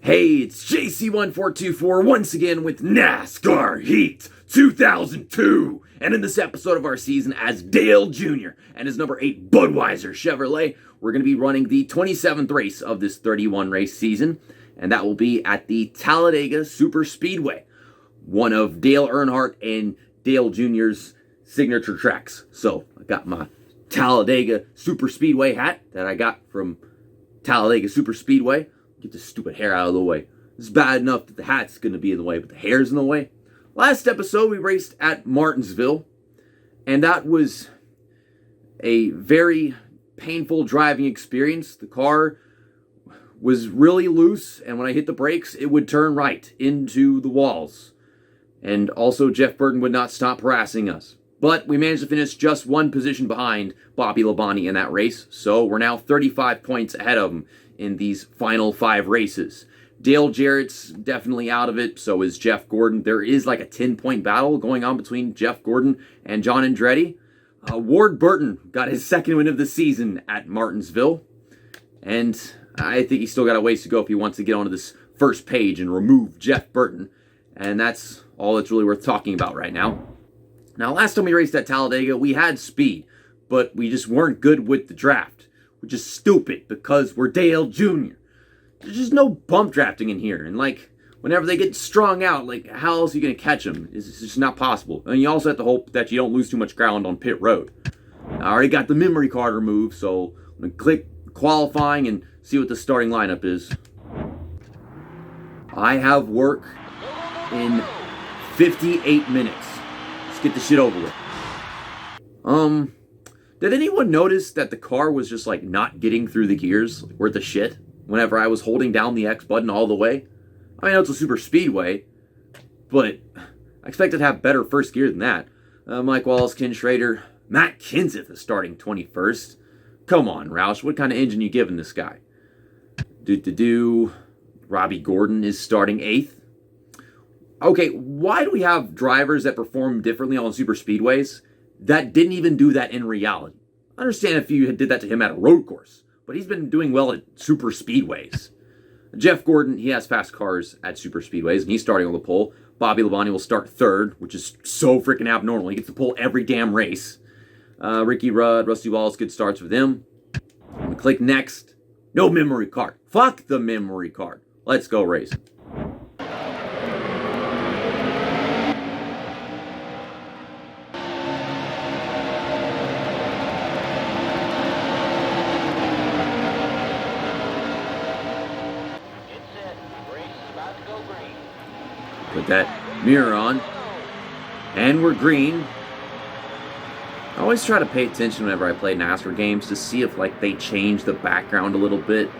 Hey, it's JC1424 once again with NASCAR Heat 2002. And in this episode of our season, as Dale Jr. and his number 8 Budweiser Chevrolet, we're going to be running the 27th race of this 31 race season. And that will be at the Talladega Super Speedway, one of Dale Earnhardt and Dale Jr.'s signature tracks. So I got my Talladega Super Speedway hat that I got from Talladega Super Speedway. Get this stupid hair out of the way. It's bad enough that the hat's going to be in the way, but the hair's in the way. Last episode, we raced at Martinsville, and that was a very painful driving experience. The car was really loose, and when I hit the brakes, it would turn right into the walls. And also, Jeff Burton would not stop harassing us. But we managed to finish just one position behind Bobby Labonte in that race, so we're now 35 points ahead of him in these final 5 races. Dale Jarrett's definitely out of it, so is Jeff Gordon. There is like a 10-point battle going on between Jeff Gordon and John Andretti. Ward Burton got his second win of the season at Martinsville, and I think he's still got a ways to go if he wants to get onto this first page and remove Jeff Burton, and that's all that's really worth talking about right now. Now, last time we raced at Talladega, we had speed, but we just weren't good with the draft, which is stupid because we're Dale Jr. There's just no bump drafting in here, and like, whenever they get strung out, like, how else are you going to catch them? It's just not possible. And you also have to hope that you don't lose too much ground on pit road. I already got the memory card removed, so I'm going to click qualifying and see what the starting lineup is. I have work in 58 minutes. Let's get this shit over with. Did anyone notice that the car was just like not getting through the gears worth of shit whenever I was holding down the X button all the way? I know it's a super speedway, but I expected to have better first gear than that. Mike Wallace, Ken Schrader, Matt Kenseth is starting 21st. Come on, Roush, what kind of engine you giving this guy? Robbie Gordon is starting 8th. Okay, why do we have drivers that perform differently on super speedways that didn't even do that in reality? I understand if you did that to him at a road course, but he's been doing well at super speedways. Jeff Gordon, he has fast cars at super speedways, and he's starting on the pole. Bobby Labonte will start 3rd, which is so freaking abnormal. He gets to pole every damn race. Ricky Rudd, Rusty Wallace, good starts with them. We click next. No memory card. Fuck the memory card. Let's go racing. Put that mirror on, and we're green. I always try to pay attention whenever I play NASCAR games to see if like they change the background a little bit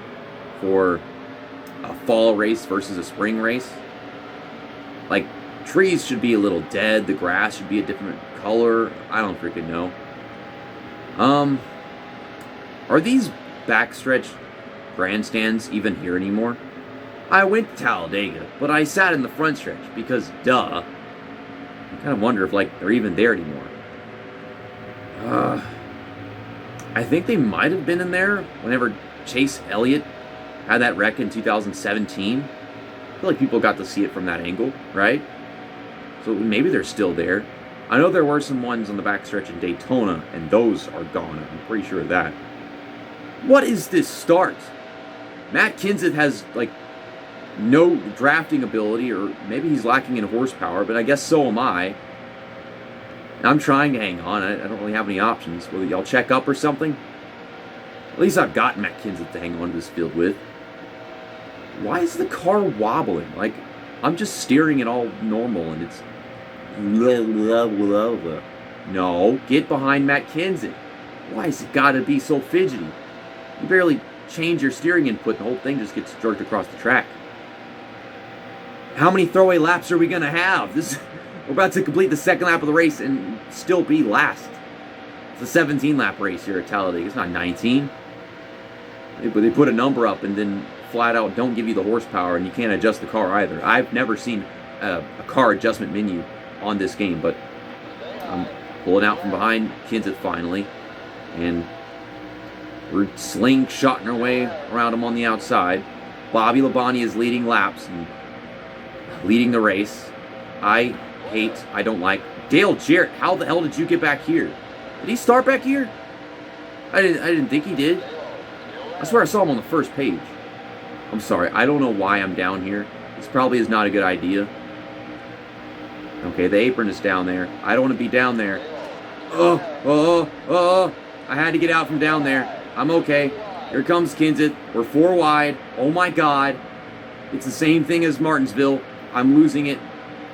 for a fall race versus a spring race. Like, trees should be a little dead, the grass should be a different color. I don't freaking know. Are these backstretch grandstands even here anymore? I went to Talladega, but I sat in the front stretch because, duh. I kind of wonder if, like, they're even there anymore. I think they might have been in there whenever Chase Elliott had that wreck in 2017. I feel like people got to see it from that angle, right? So maybe they're still there. I know there were some ones on the backstretch in Daytona, and those are gone. I'm pretty sure of that. What is this start? Matt Kenseth has, like, no drafting ability, or maybe he's lacking in horsepower, but I guess so am I. I'm trying to hang on. I don't really have any options. Will y'all check up or something? At least I've got Matt Kenseth to hang on to this field with. Why is the car wobbling? Like, I'm just steering it all normal, and it's... No, get behind Matt Kenseth. Why has it got to be so fidgety? You barely change your steering input, the whole thing just gets jerked across the track. How many throwaway laps are we going to have? We're about to complete the second lap of the race and still be last. It's a 17-lap race here at Talladega. It's not 19. They put a number up and then flat out don't give you the horsepower, and you can't adjust the car either. I've never seen a car adjustment menu on this game, but I'm pulling out from behind Kenseth finally, and we're slingshotting our way around him on the outside. Bobby Labonte is leading laps and leading the race. I don't like Dale Jarrett. How the hell did you get back here? Did he start back here? I didn't think he did. I swear I saw him on the first page. I'm sorry, I don't know why I'm down here. This probably is not a good idea. Okay, the apron is down there. I don't want to be down there. I had to get out from down there. I'm okay. Here comes Kenseth. We're 4 wide. Oh my God. It's the same thing as Martinsville. I'm losing it.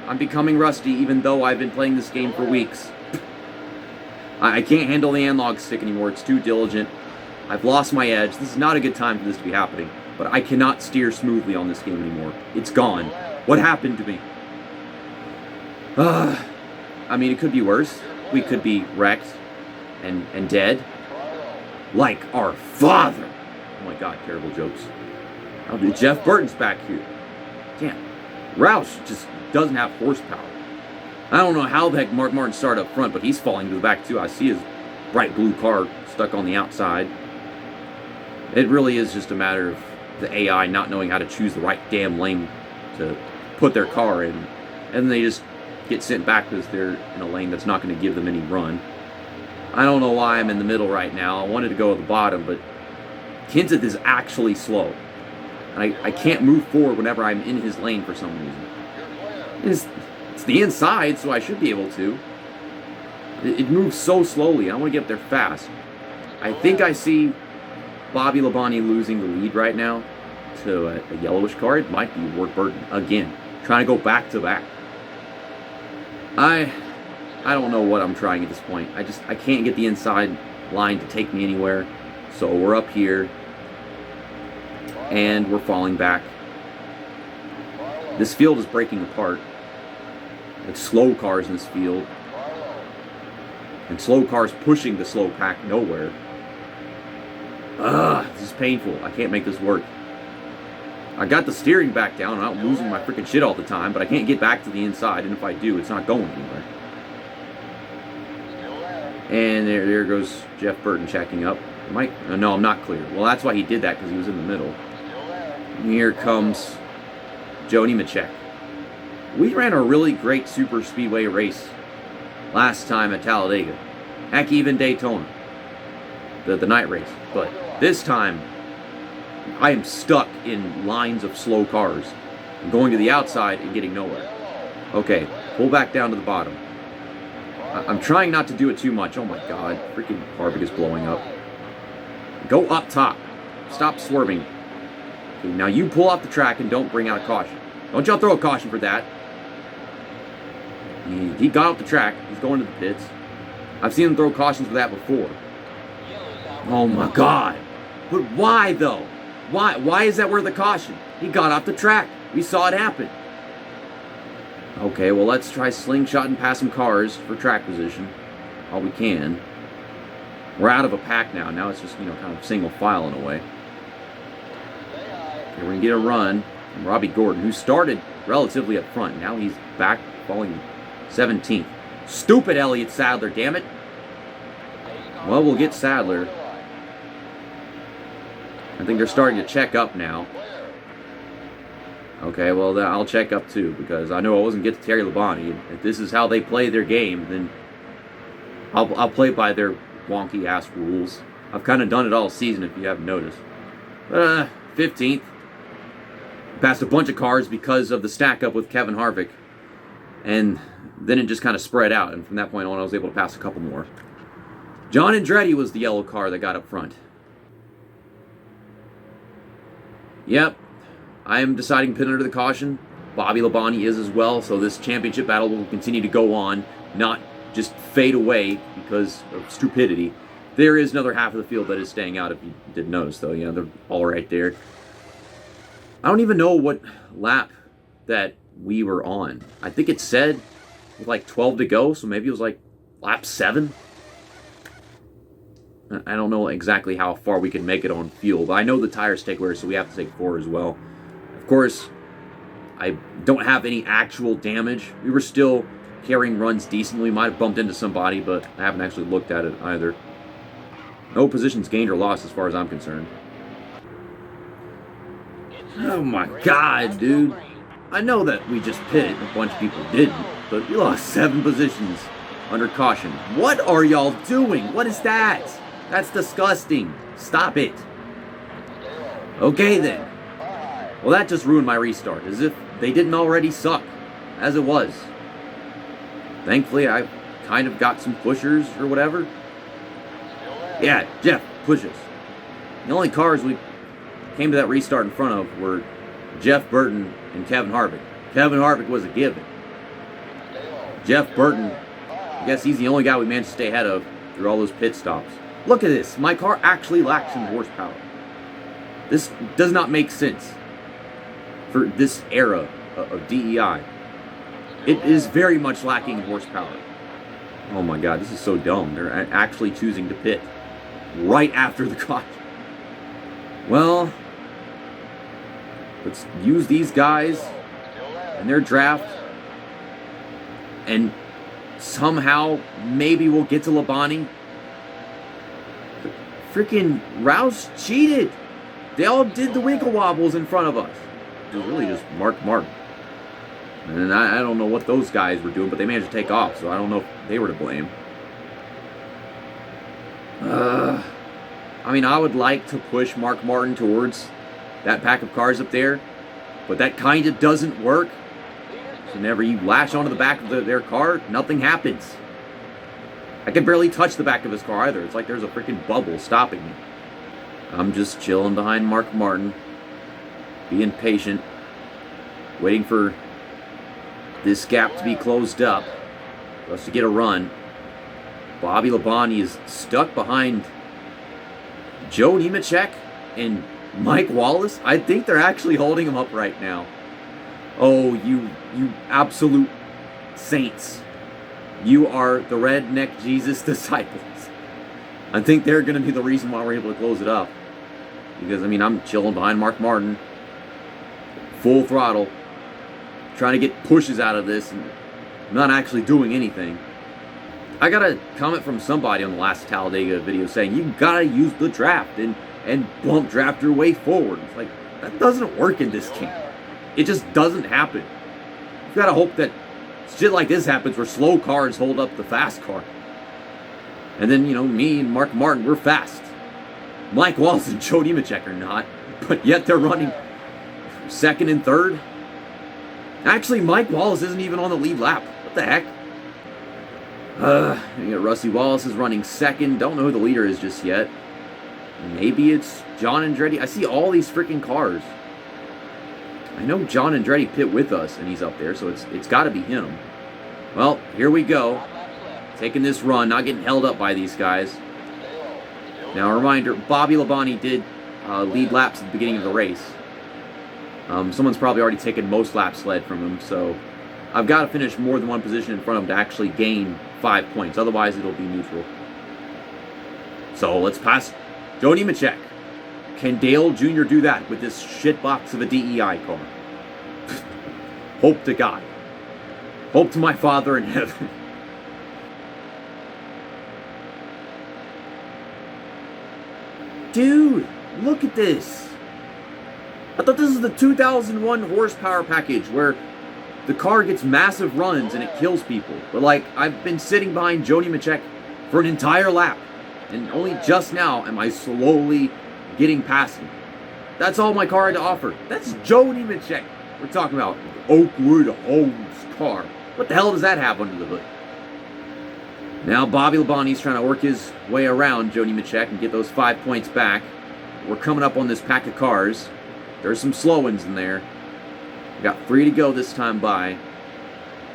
I'm becoming rusty even though I've been playing this game for weeks. I can't handle the analog stick anymore. It's too diligent. I've lost my edge. This is not a good time for this to be happening. But I cannot steer smoothly on this game anymore. It's gone. What happened to me? I mean, it could be worse. We could be wrecked and dead. Like our father. Oh my God, terrible jokes. Jeff Burton's back here. Damn. Roush just doesn't have horsepower. I don't know how the heck Mark Martin started up front, but he's falling to the back too. I see his bright blue car stuck on the outside. It really is just a matter of the AI not knowing how to choose the right damn lane to put their car in. And they just get sent back because they're in a lane that's not going to give them any run. I don't know why I'm in the middle right now. I wanted to go at the bottom, but Kenseth is actually slow. And I can't move forward whenever I'm in his lane for some reason. It's the inside, so I should be able to. It moves so slowly. I want to get up there fast. I think I see Bobby Labonte losing the lead right now to a yellowish car. It might be Ward Burton again, trying to go back to back. I don't know what I'm trying at this point. I can't get the inside line to take me anywhere. So we're up here and we're falling back. This field is breaking apart. It's slow cars in this field. And slow cars pushing the slow pack nowhere. This is painful. I can't make this work. I got the steering back down. I'm not losing my freaking shit all the time, but I can't get back to the inside, and if I do, it's not going anywhere. And there goes Jeff Burton checking up. No, I'm not clear. Well, that's why he did that, because he was in the middle. And here comes Joe Nemechek. We ran a really great super speedway race last time at Talladega. Heck, even Daytona. The night race. But this time, I am stuck in lines of slow cars. I'm going to the outside and getting nowhere. Okay, pull back down to the bottom. I'm trying not to do it too much. Oh my God, freaking Harvick is blowing up. Go up top. Stop swerving. Okay, now you pull off the track and don't bring out a caution. Don't y'all throw a caution for that. He got off the track. He's going to the pits. I've seen him throw cautions for that before. Oh my God. But why though? Why is that worth a caution? He got off the track. We saw it happen. Okay, well let's try slingshotting past some cars for track position. All we can. We're out of a pack now. Now it's just, kind of single file in a way. Okay, we're going to get a run from Robbie Gordon, who started relatively up front. Now he's back, falling 17th. Stupid Elliott Sadler, damn it. Well, we'll get Sadler. I think they're starting to check up now. Okay, well, then I'll check up too, because I know I wasn't getting to Terry Labonte. If this is how they play their game, then I'll play by their wonky-ass rules. I've kind of done it all season, if you haven't noticed. 15th. Passed a bunch of cars because of the stack-up with Kevin Harvick. And then it just kind of spread out, and from that point on, I was able to pass a couple more. John Andretti was the yellow car that got up front. Yep, I am deciding to pin under the caution. Bobby Labonte is as well, so this championship battle will continue to go on, not just fade away because of stupidity. There is another half of the field that is staying out, if you didn't notice, though. They're all right there. I don't even know what lap that we were on. I think it said with like 12 to go, so maybe it was like lap 7. I don't know exactly how far we can make it on fuel, but I know the tires take wear, so we have to take 4 as well. Of course, I don't have any actual damage. We were still carrying runs decently. We might have bumped into somebody, but I haven't actually looked at it either. No positions gained or lost as far as I'm concerned. Oh my god, dude. I know that we just pitted, a bunch of people didn't, but we lost 7 positions under caution. What are y'all doing? What is that? That's disgusting. Stop it. Okay then. Well, that just ruined my restart, as if they didn't already suck, as it was. Thankfully, I kind of got some pushers or whatever. Yeah, Jeff, push us. The only cars we came to that restart in front of were Jeff Burton and Kevin Harvick. Kevin Harvick was a given. Jeff Burton, I guess he's the only guy we managed to stay ahead of through all those pit stops. Look at this. My car actually lacks some horsepower. This does not make sense for this era of DEI. It is very much lacking in horsepower. Oh my god, this is so dumb. They're actually choosing to pit right after the caution. Well, let's use these guys and their draft, and somehow maybe we'll get to Labonte. Freaking Roush cheated. They all did the winkle wobbles in front of us. It was really just Mark Martin. And I don't know what those guys were doing, but they managed to take off, so I don't know if they were to blame. I mean, I would like to push Mark Martin towards that pack of cars up there, but that kind of doesn't work. So whenever you lash onto the back of their car, nothing happens. I can barely touch the back of his car either. It's like there's a freaking bubble stopping me. I'm just chilling behind Mark Martin, being patient, waiting for this gap to be closed up for us to get a run. Bobby Labonte is stuck behind Joe Nemechek and Mike Wallace. I think they're actually holding him up right now. Oh, you absolute saints. You are the redneck Jesus disciples. I think they're going to be the reason why we're able to close it up. Because, I mean, I'm chilling behind Mark Martin, full throttle, trying to get pushes out of this, and I'm not actually doing anything. I got a comment from somebody on the last Talladega video saying, you gotta use the draft and bump draft your way forward. It's like, that doesn't work in this game. It just doesn't happen. You gotta hope that shit like this happens where slow cars hold up the fast car. And then, you know, me and Mark Martin, we're fast. Mike Wallace and Joe Nemechek are not, but yet they're running second and third. Actually, Mike Wallace isn't even on the lead lap. What the heck? You got Rusty Wallace is running second. Don't know who the leader is just yet. Maybe it's John Andretti. I see all these freaking cars. I know John Andretti pit with us, and he's up there, so it's got to be him. Well, here we go. Taking this run, not getting held up by these guys. Now, a reminder, Bobby Labonte did lead laps at the beginning of the race. Someone's probably already taken most laps led from him, so I've got to finish more than one position in front of him to actually gain 5 points. Otherwise, it'll be neutral. So let's pass Joe Nemechek. Can Dale Jr. do that with this shitbox of a DEI car? Hope to God. Hope to my Father in heaven. Dude, look at this. I thought this was the 2001 horsepower package where the car gets massive runs and it kills people. But like, I've been sitting behind Joe Nemechek for an entire lap, and only just now am I slowly getting past him. That's all my car had to offer. That's Joe Nemechek we're talking about. Oakwood Homes car. What the hell does that have under the hood? Now Bobby Labonte's trying to work his way around Joe Nemechek and get those 5 points back. We're coming up on this pack of cars. There's some slow ones in there. We got 3 to go this time by.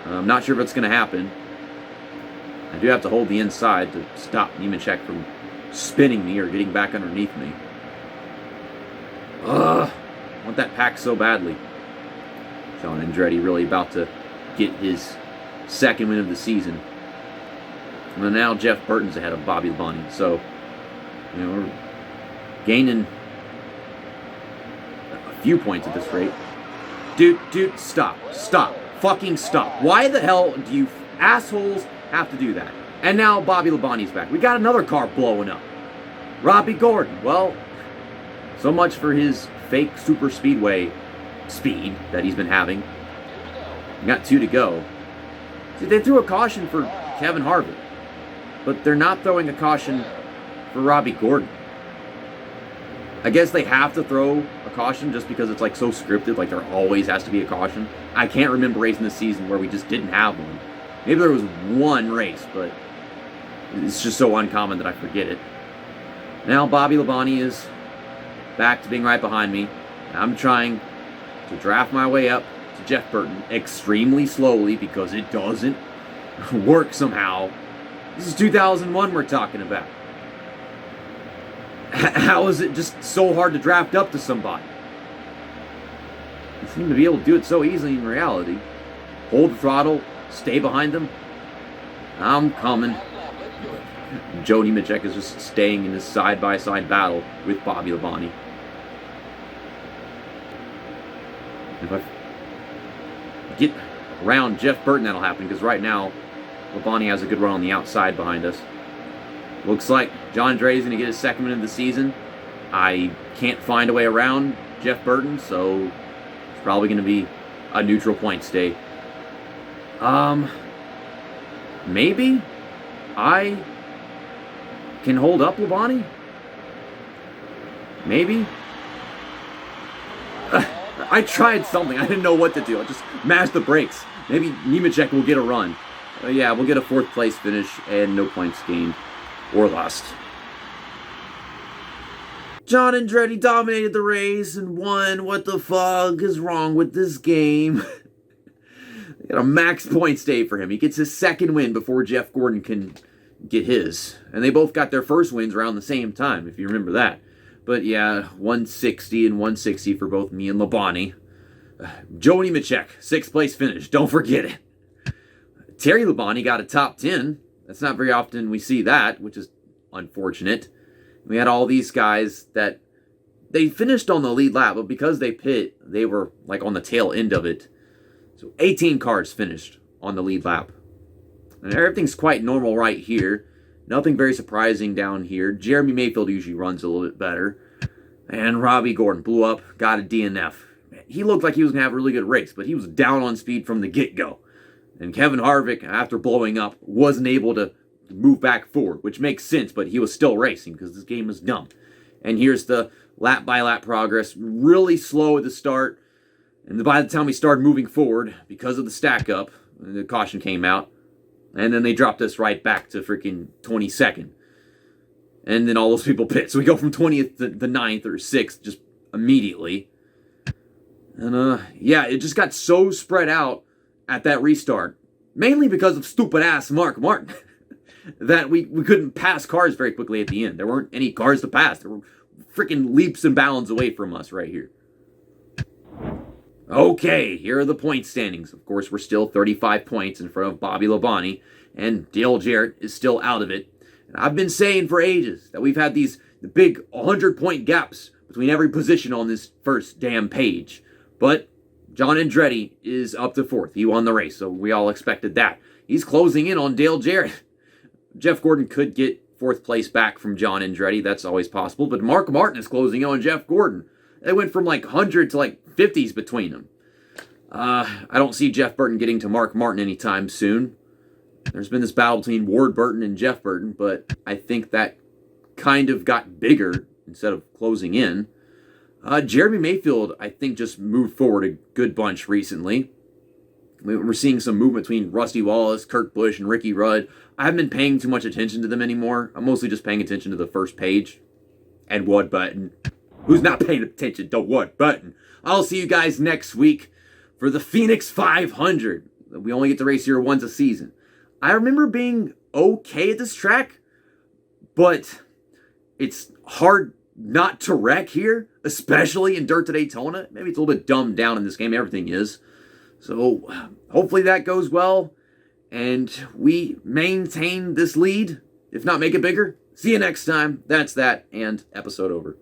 I'm not sure if it's going to happen. I do have to hold the inside to stop Nemechek from spinning me or getting back underneath me. I want that pack so badly. John Andretti really about to get his second win of the season. And now Jeff Burton's ahead of Bobby Labonte. So, you know, we're gaining a few points at this rate. Dude, stop. Fucking stop. Why the hell do you assholes have to do that? And now Bobby Labonte's back. We got another car blowing up. Robbie Gordon. Well, so much for his fake super speedway speed that he's been having. We got 2 to go. See, they threw a caution for Kevin Harvick, but they're not throwing a caution for Robbie Gordon. I guess they have to throw a caution just because it's like so scripted, like there always has to be a caution. I can't remember racing this season where we just didn't have one. Maybe there was one race, but it's just so uncommon that I forget it. Now Bobby Labonte is back to being right behind me. I'm trying to draft my way up to Jeff Burton extremely slowly because it doesn't work somehow. This is 2001 we're talking about. How is it just so hard to draft up to somebody? You seem to be able to do it so easily in reality. Hold the throttle, stay behind them. I'm coming. Joe Nemechek is just staying in this side-by-side battle with Bobby Labonte. If I get around Jeff Burton, that'll happen, because right now, Labonte has a good run on the outside behind us. Looks like John Andretti's going to get his second win of the season. I can't find a way around Jeff Burton, so it's probably going to be a neutral points day. Maybe I can hold up Labonte? Maybe? I tried something. I didn't know what to do. I just mashed the brakes. Maybe Nemechek will get a run. Yeah, we'll get a 4th place finish and no points gained or lost. John Andretti dominated the race and won. What the fuck is wrong with this game? They got a max points day for him. He gets his second win before Jeff Gordon can get his. And they both got their first wins around the same time, if you remember that. But yeah, 160 and 160 for both me and Labonte. Joe Nemechek, 6th place finish. Don't forget it. Terry Labonte got a top 10. That's not very often we see that, which is unfortunate. We had all these guys that they finished on the lead lap, but because they pit, they were like on the tail end of it. So 18 cars finished on the lead lap. And everything's quite normal right here. Nothing very surprising down here. Jeremy Mayfield usually runs a little bit better. And Robbie Gordon blew up, got a DNF. He looked like he was going to have a really good race, but he was down on speed from the get-go. And Kevin Harvick, after blowing up, wasn't able to move back forward, which makes sense, but he was still racing because this game is dumb. And here's the lap-by-lap progress. Really slow at the start. And by the time we started moving forward, because of the stack-up, the caution came out. And then they dropped us right back to freaking 22nd. And then all those people pit. So we go from 20th to the 9th or 6th just immediately. And yeah, it just got so spread out at that restart. Mainly because of stupid-ass Mark Martin. That we couldn't pass cars very quickly at the end. There weren't any cars to pass. There were freaking leaps and bounds away from us right here. Okay, here are the point standings. Of course, we're still 35 points in front of Bobby Labonte, and Dale Jarrett is still out of it. And I've been saying for ages that we've had these big 100-point gaps between every position on this first damn page. But John Andretti is up to 4th. He won the race, so we all expected that. He's closing in on Dale Jarrett. Jeff Gordon could get 4th place back from John Andretti. That's always possible. But Mark Martin is closing in on Jeff Gordon. They went from like 100 to like 50s between them. I don't see Jeff Burton getting to Mark Martin anytime soon. There's been this battle between Ward Burton and Jeff Burton, but I think that kind of got bigger instead of closing in. Jeremy Mayfield, I think, just moved forward a good bunch recently. We're seeing some movement between Rusty Wallace, Kurt Busch, and Ricky Rudd. I haven't been paying too much attention to them anymore. I'm mostly just paying attention to the first page. And Ward Button. Who's not paying attention to Ward Button? I'll see you guys next week for the Phoenix 500. We only get to race here once a season. I remember being okay at this track, but it's hard not to wreck here, especially in Dirt to Daytona. Maybe it's a little bit dumbed down in this game. Everything is. So hopefully that goes well, and we maintain this lead, if not make it bigger. See you next time. That's that, and episode over.